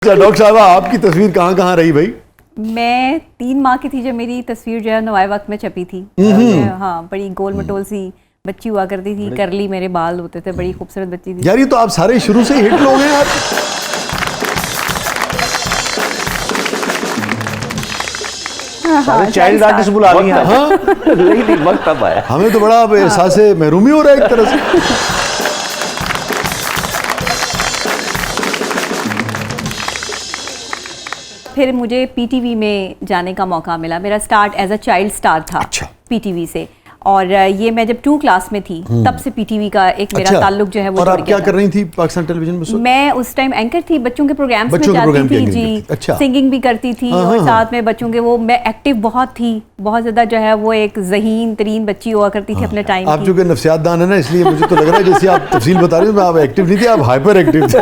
Doctor صاحبہ آپ کی تصویر کہاں کہاں رہی بھائی؟ میں 3 ماہ کی تھی جب میری تصویر جو ہے نوائے وقت میں چھپی تھی. ہاں بڑی گول مٹول سی بچی ہوا کرتی تھی, کرلی میرے بال ہوتے تھے, بڑی خوبصورت بچی تھی. یار یہ تو آپ سارے شروع سے ہٹ لوگ ہیں آپ. چائلڈ آرٹسٹ بلا رہی ہیں. لیکن وقت اب آیا, ہمیں تو بڑا احساس محرومی ہو رہا ہے ایک طرح سے. پھر مجھے پی ٹی وی میں جانے کا موقع ملا. میرا start as a child star تھا پی ٹی وی سے, اور یہ میں جب 2 کلاس میں تھی تب سے پی ٹی وی کا ایک میرا تعلق جو ہے وہ اور آپ کیا کر رہی تھی پاکستان ٹیلی ویژن میں؟ میں اس ٹائم اینکر تھی, بچوں کے پروگرامز میں جاتی تھی جی, سنگنگ بھی کرتی تھی, اور ساتھ میں بچوں کے وہ میں ایکٹیو بہت تھی, بہت زیادہ جو ہے وہ ایک ذہین ترین بچی ہوا کرتی تھی اپنے ٹائم کی. آپ چونکہ نفسیات دان ہے نا, اس لیے مجھے تو لگ رہا ہے جیسے آپ تفصیل بتا رہی ہیں آپ ایکٹیو نہیں تھی, آپ ہائپر ایکٹیو تھے.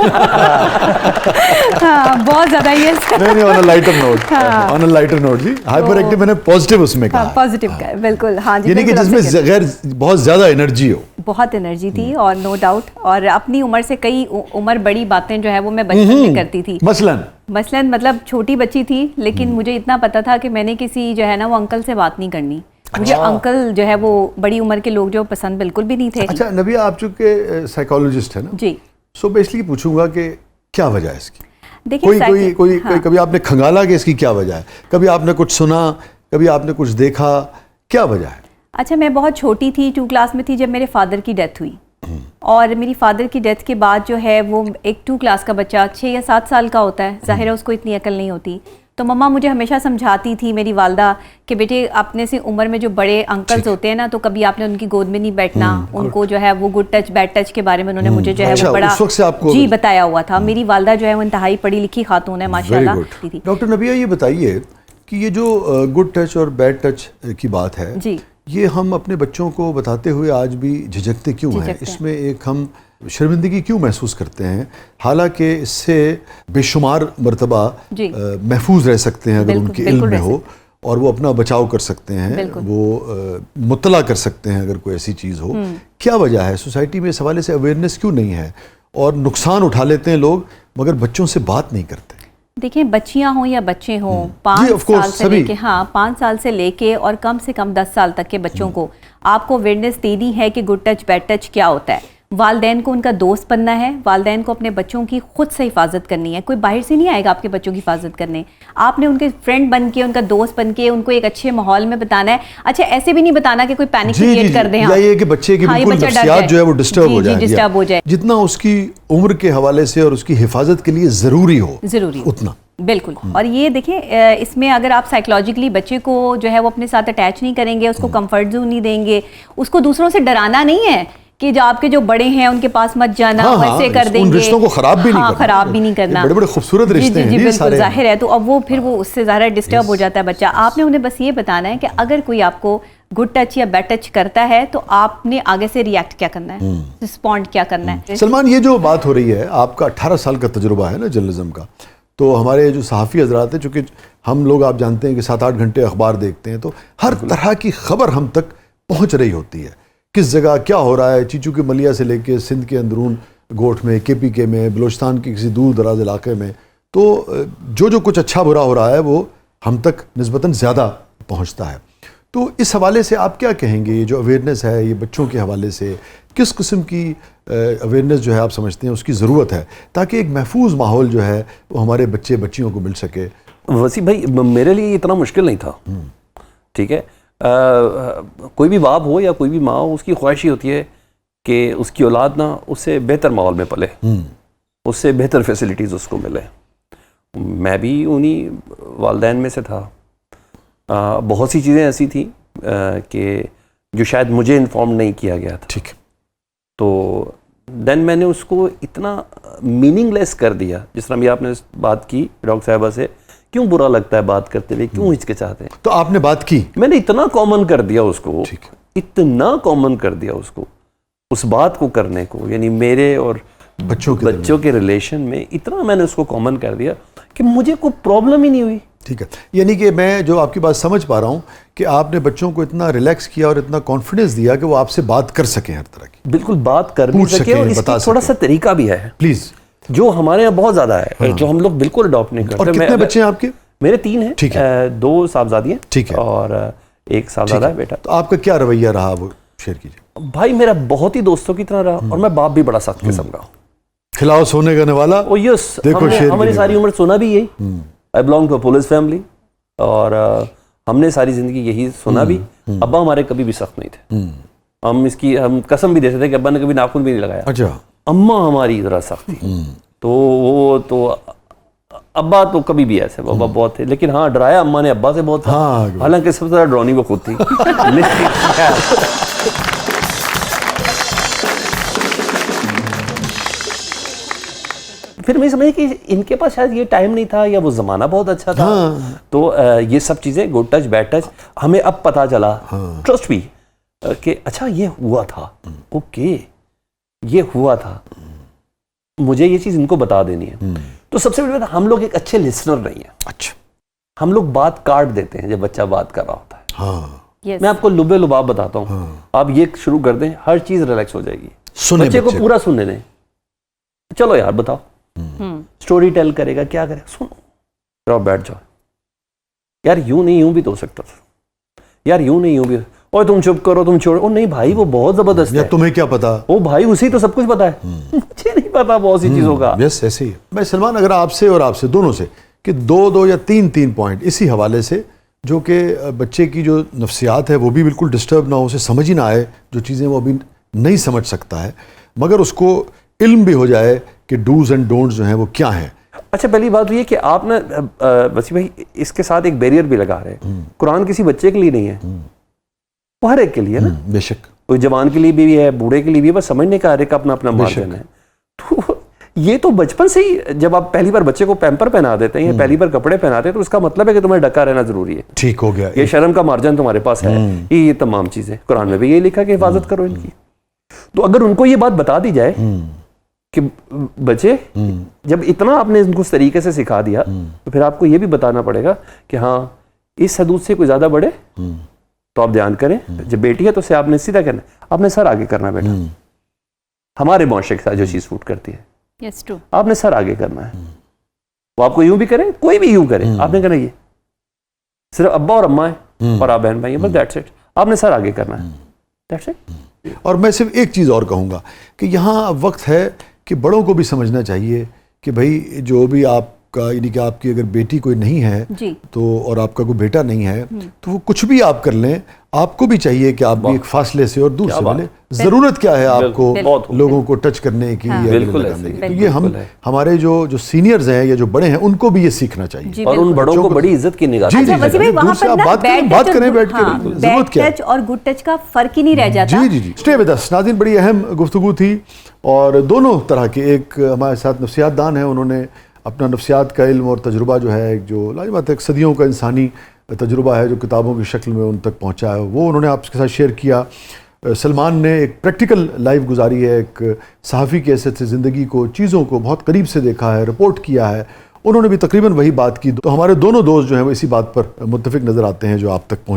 ہاں بہت زیادہ. نہیں آن اے لائٹر نوٹ, آن اے لائٹر نوٹ جی, ہائپر ایکٹیو میں نے پازیٹیو اس میں کہا, پازیٹیو کا بالکل. ہاں جی, یعنی کہ جس میں غیر بہت زیادہ انرجی ہو. بہت انرجی تھی اور نو ڈاؤٹ, اور اپنی عمر سے کئی عمر بڑی باتیں جو ہے وہ میں بچپن میں کرتی تھی. مثلاً مطلب چھوٹی بچی تھی لیکن مجھے اتنا پتا تھا کہ میں نے کسی جو ہے نا وہ انکل سے بات نہیں کرنی. مجھے انکل جو ہے وہ بڑی عمر کے لوگ جو پسند بالکل بھی نہیں تھے. اچھا نبیہ, آپ چونکہ سائیکالوجسٹ ہے نا جی, سو بیسکلی پوچھوں گا کہ کیا وجہ ہے اس کی؟ دیکھیے کوئی کبھی آپ نے کھنگالا کہ اس کی کیا وجہ ہے؟ کبھی آپ نے کچھ سنا, کبھی آپ نے کچھ دیکھا, کیا وجہ ہے؟ اچھا میں بہت چھوٹی تھی, 2 کلاس میں تھی جب میرے فادر کی ڈیتھ ہوئی, اور میری فادر کی ڈیتھ کے بعد جو ہے وہ ایک 2 کلاس کا بچہ 6 یا 7 سال کا ہوتا ہے, ظاہر ہے اس کو اتنی عقل نہیں ہوتی. تو مما مجھے ہمیشہ سمجھاتی تھی, میری والدہ, کہ بیٹے اپنے سے عمر میں جو بڑے انکلز ہوتے ہیں نا تو کبھی آپ نے ان کی گود میں نہیں بیٹھنا, ان کو جو ہے وہ گڈ ٹچ بیڈ ٹچ کے بارے میں انہوں نے مجھے جو ہے وہ بڑا جی بتایا ہوا تھا. میری والدہ جو ہے وہ انتہائی پڑھی لکھی خاتون ہے ماشاءاللہ. ڈاکٹر نبیہ یہ بتائیے کہ یہ جو گڈ ٹچ اور بیڈ ٹچ کی بات ہے جی, یہ ہم اپنے بچوں کو بتاتے ہوئے آج بھی جھجکتے کیوں ہیں؟ اس میں ایک ہم شرمندگی کیوں محسوس کرتے ہیں, حالانکہ اس سے بے شمار مرتبہ محفوظ رہ سکتے ہیں اگر ان کے علم میں ہو, اور وہ اپنا بچاؤ کر سکتے ہیں, وہ مطلع کر سکتے ہیں اگر کوئی ایسی چیز ہو. کیا وجہ ہے سوسائٹی میں اس حوالے سے اویئرنیس کیوں نہیں ہے, اور نقصان اٹھا لیتے ہیں لوگ مگر بچوں سے بات نہیں کرتے؟ دیکھیں بچیاں ہوں یا بچے ہوں, 5 سال سے لے کے 5 سال سے لے کے اور کم سے کم 10 سال تک کے بچوں کو آپ کو اویئرنیس دینی ہے کہ گڈ ٹچ بیڈ ٹچ کیا ہوتا ہے. والدین کو ان کا دوست بننا ہے, والدین کو اپنے بچوں کی خود سے حفاظت کرنی ہے. کوئی باہر سے نہیں آئے گا آپ کے بچوں کی حفاظت کرنے, آپ نے ان کے فرینڈ بن کے, ان کا دوست بن کے ان کو ایک اچھے ماحول میں بتانا ہے. اچھا ایسے بھی نہیں بتانا کہ کوئی پینک کریٹ کر دیں, یہ کہ بچے کی بالکل نفسیات جو ہے وہ ڈسٹرب ہو جائے, جتنا اس کی عمر کے حوالے سے اور اس کی حفاظت کے لیے ضروری ہو اتنا. بالکل. اور یہ دیکھیں اس میں اگر آپ سائیکلوجیکلی بچے کو جو ہے وہ اپنے ساتھ اٹیچ نہیں کریں گے, اس کو کمفرٹ زون نہیں دیں گے, اس کو دوسروں سے ڈرانا نہیں ہے کہ جو آپ کے جو بڑے ہیں ان کے پاس مت جانا, ویسے کر دیں گے, ان رشتوں کو خراب بھی نہیں کرنا. بڑے بڑے خوبصورت رشتے ہیں, جی بالکل ظاہر ہے. تو اب وہ پھر وہ اس سے ظاہر ڈسٹرب ہو جاتا ہے بچہ. آپ نے انہیں بس یہ بتانا ہے کہ اگر کوئی آپ کو گڈ ٹچ یا بیڈ ٹچ کرتا ہے تو آپ نے آگے سے ریئیکٹ کیا کرنا ہے, رسپونڈ کیا کرنا ہے. سلمان, یہ جو بات ہو رہی ہے, آپ کا 18 سال کا تجربہ ہے نا جرنلزم کا, تو ہمارے جو صحافی حضرات ہیں, چونکہ ہم لوگ آپ جانتے ہیں کہ 7-8 گھنٹے اخبار دیکھتے ہیں, تو ہر طرح کی خبر ہم تک پہنچ رہی ہوتی ہے. کس جگہ کیا ہو رہا ہے, چیچو کے ملیا سے لے کے سندھ کے اندرون گوٹھ میں, کے پی کے میں, بلوچستان کے کسی دور دراز علاقے میں, تو جو کچھ اچھا برا ہو رہا ہے وہ ہم تک نسبتاً زیادہ پہنچتا ہے. تو اس حوالے سے آپ کیا کہیں گے, یہ جو اویئرنیس ہے یہ بچوں کے حوالے سے کس قسم کی اویئرنیس جو ہے آپ سمجھتے ہیں اس کی ضرورت ہے, تاکہ ایک محفوظ ماحول جو ہے وہ ہمارے بچے بچیوں کو مل سکے؟ وسیع بھائی, میرے لیے اتنا مشکل نہیں تھا. ٹھیک ہے, کوئی بھی باپ ہو یا کوئی بھی ماں ہو, اس کی خواہش ہی ہوتی ہے کہ اس کی اولاد نا اس سے بہتر ماحول میں پلے, اس سے بہتر فیسلٹیز اس کو ملے. میں بھی انہی والدین میں سے تھا. بہت سی چیزیں ایسی تھیں کہ جو شاید مجھے انفارم نہیں کیا گیا تھا. ٹھیک. تو دین میں نے اس کو اتنا میننگ لیس کر دیا, جس طرح بھی آپ نے بات کی ڈاکٹر صاحبہ سے, کیوں برا لگتا ہے بات کرتے ہوئے, کیوں ہچکچاتے ہیں. تو آپ نے بات کی, میں نے اتنا کامن کر دیا اس کو, اتنا کامن کر دیا اس کو, اس بات کو کرنے کو, یعنی میرے اور بچوں کے ریلیشن میں اتنا میں نے اس کو کامن کر دیا کہ مجھے کوئی پرابلم ہی نہیں ہوئی. ٹھیک ہے, یعنی کہ میں جو آپ کی بات سمجھ پا رہا ہوں کہ آپ نے بچوں کو اتنا ریلیکس کیا اور اتنا کانفیڈنس دیا کہ وہ آپ سے بات کر سکیں ہر طرح کی. بالکل بات کر بھی سکیں, اور اس کا تھوڑا سا طریقہ بھی ہے. پلیز. جو ہمارے یہاں بہت زیادہ ہے, جو ہم لوگ بالکل اڈاپٹ نہیں کرتے. اور کتنے بچے ہیں آپ کے؟ میرے 3 ہیں. ٹھیک ہے. 2 صاحبزادی ہیں. ٹھیک ہے. اور 1 صاحبزادہ ہے بیٹا. تو آپ کا کیا رویہ رہا وہ شیئر کیجیے. بھائی میرا بہت ہی دوستوں کی طرح رہا, اور میں باپ بھی بڑا سخت قسم کا ہوں. کھلاؤ سونے کا نوالا. او یس, ہماری ساری عمر سنا بھی یہی. I belong to a police family, اور ہم نے ساری زندگی یہی سنا بھی. ابا ہمارے کبھی بھی سخت نہیں تھے. ہم قسم بھی دیتے تھے کہ ابا نے کبھی ناخن بھی نہیں لگایا. اچھا. اماں ہماری ذرا سخت تھی. تو وہ تو ابا تو کبھی بھی ایسے, ابا بہت تھے, لیکن ہاں ڈرایا اماں نے ابا سے بہت تھا. حالانکہ سب سے زیادہ ڈرونی وہ خود تھی. پھر میں سمجھا کہ ان کے پاس شاید یہ ٹائم نہیں تھا, یا وہ زمانہ بہت اچھا تھا. تو یہ سب چیزیں گڈ ٹچ بیڈ ٹچ ہمیں اب پتا چلا, ٹرسٹ بھی, کہ اچھا یہ ہوا تھا. اوکے یہ ہوا تھا, مجھے یہ چیز ان کو بتا دینی ہے. تو سب سے بڑی بات, ہم لوگ ایک اچھے لسنر نہیں ہیں. اچھا. ہم لوگ بات کاٹ دیتے ہیں جب بچہ بات کر رہا ہوتا ہے. Yes. میں آپ کو لبے لباب بتاتا ہوں, آپ یہ شروع کر دیں, ہر چیز ریلیکس ہو جائے گی. بچے کو پورا سننے دیں. چلو یار بتاؤ, سٹوری ٹیل کرے گا, کیا کرے گا, سنو, پھر بیٹھ جاؤ. یار یوں نہیں, یوں بھی تو ہو سکتا تھا. یار یوں نہیں, یوں بھی. اور تم چپ کرو, تم چھوڑو. او نہیں بھائی, وہ بہت زبردست ہے. تمہیں کیا پتا؟ او بھائی اسی تو سب کچھ پتا ہے, مجھے نہیں پتا بہت سی چیزوں کا. یس ایسے ہی. میں سلمان اگر آپ سے اور آپ سے دونوں سے کہ 2 یا 3 پوائنٹ اسی حوالے سے, جو کہ بچے کی جو نفسیات ہے وہ بھی بالکل ڈسٹرب نہ ہو, اسے سمجھ ہی نہ آئے جو چیزیں وہ ابھی نہیں سمجھ سکتا ہے, مگر اس کو علم بھی ہو جائے کہ ڈوز اینڈ ڈونٹس جو ہیں وہ کیا ہیں. اچھا پہلی بات یہ کہ آپ نے وسیم بھائی اس کے ساتھ ایک بیریئر بھی لگا رہے ہیں. قرآن کسی بچے کے لیے نہیں ہے, وہ ہر ایک کے لیے نا. بے شک. کوئی جوان کے لیے بھی ہے, بوڑھے کے لیے بھی ہے, بس سمجھنے کا ہر ایک اپنا اپنا مارجن ہے. تو یہ تو بچپن سے ہی جب آپ پہلی بار بچے کو پیمپر پہنا دیتے ہیں یا پہلی بار کپڑے پہناتے ہیں, تو اس کا مطلب ہے کہ تمہیں ڈکا رہنا ضروری ہے. ٹھیک ہو گیا. یہ شرم کا مارجن تمہارے پاس ہے. یہ تمام چیزیں قرآن میں بھی یہ لکھا کہ حفاظت کرو ان کی. تو اگر ان کو یہ بات بتا دی جائے کہ بچے جب اتنا آپ نے ان کو اس طریقے سے سکھا دیا, تو پھر آپ کو یہ بھی بتانا پڑے گا کہ ہاں اس حدود سے کوئی زیادہ بڑھے تو آپ دھیان کریں. جب بیٹی ہے تو اسے آپ نے سیدھا کرنا, آپ نے سر آگے کرنا ہے بیٹا. ہمارے معاشرے کے ساتھ جو چیز سوٹ کرتی ہے, Yes, true. آپ نے سر آگے کرنا ہے. وہ آپ کو یوں بھی کرے, کوئی بھی یوں کرے, آپ نے کہنا یہ صرف ابا اور اماں ہیں اور آپ بہن بھائی ہیں, بس دیٹس اٹ. آپ نے سر آگے کرنا ہے, دیٹس اٹ. اور میں صرف ایک چیز اور کہوں گا کہ یہاں وقت ہے کہ بڑوں کو بھی سمجھنا چاہیے کہ بھائی جو بھی آپ کا, یعنی کہ آپ کی اگر بیٹی کوئی نہیں ہے تو, اور آپ کا کوئی بیٹا نہیں ہے, تو وہ کچھ بھی آپ کر لیں, آپ کو بھی چاہیے کہ آپ بھی ایک فاصلے سے اور دور سے ملیں. ضرورت کیا ہے آپ کو لوگوں کو ٹچ کرنے کی یا لگانے کی. تو یہ ہمارے جو سینئرز ہیں یا جو بڑے ہیں ان کو بھی یہ سیکھنا چاہیے, اور ان بڑوں کو بڑی عزت کی نگاہ سے. دور سے آپ بات کریں بیٹھ کے, ضرورت کیا ہے. ٹچ اور گڈ ٹچ کا فرق ہی نہیں رہ جاتا. جی. Stay with us. ناظرین, بڑی اہم گفتگو تھی, اور دونوں طرح کے, ایک ہمارے ساتھ نفسیات دان ہیں, انہوں نے اپنا نفسیات کا علم اور تجربہ جو ہے, ایک جو لازمات ایک صدیوں کا انسانی تجربہ ہے جو کتابوں کی شکل میں ان تک پہنچا ہے, وہ انہوں نے آپ کے ساتھ شیئر کیا. سلمان نے ایک پریکٹیکل لائف گزاری ہے, ایک صحافی کی حیثیت سے زندگی کو, چیزوں کو بہت قریب سے دیکھا ہے, رپورٹ کیا ہے. انہوں نے بھی تقریباً وہی بات کی. تو ہمارے دونوں دوست جو ہیں وہ اسی بات پر متفق نظر آتے ہیں جو آپ تک پہنچی.